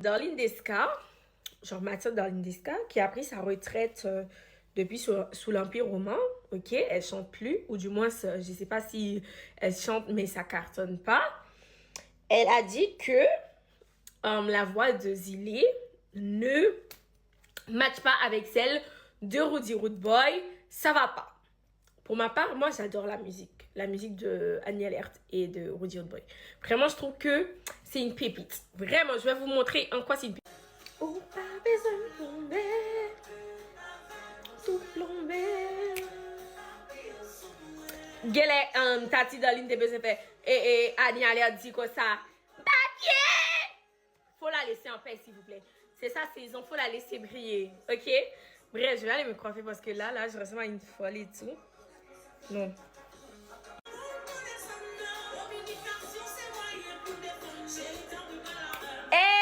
Darlene Desca, genre Mathilde Darlene Desca, qui a pris sa retraite depuis sous l'Empire romain, ok? Elle chante plus, ou du moins, je sais pas si elle chante, mais ça cartonne pas. Elle a dit que la voix de Zilé ne match pas avec celle de Rudy Rude Boy, ça va pas. Pour ma part, moi j'adore la musique de Annie Alert et de Rudy Rude Boy. Vraiment, je trouve que c'est une pépite. Vraiment, je vais vous montrer en quoi c'est une pépite. Oh, pas besoin de plomber, tout plomber. Gele, Tati Darlene de besoin fait et Annie Alert dit comme ça. Papier! Faut la laisser en paix, s'il vous plaît. C'est sa saison, faut la laisser briller, ok? Bref, je vais aller me coiffer parce que là, je ressemble à une folle et tout. Non. Hey!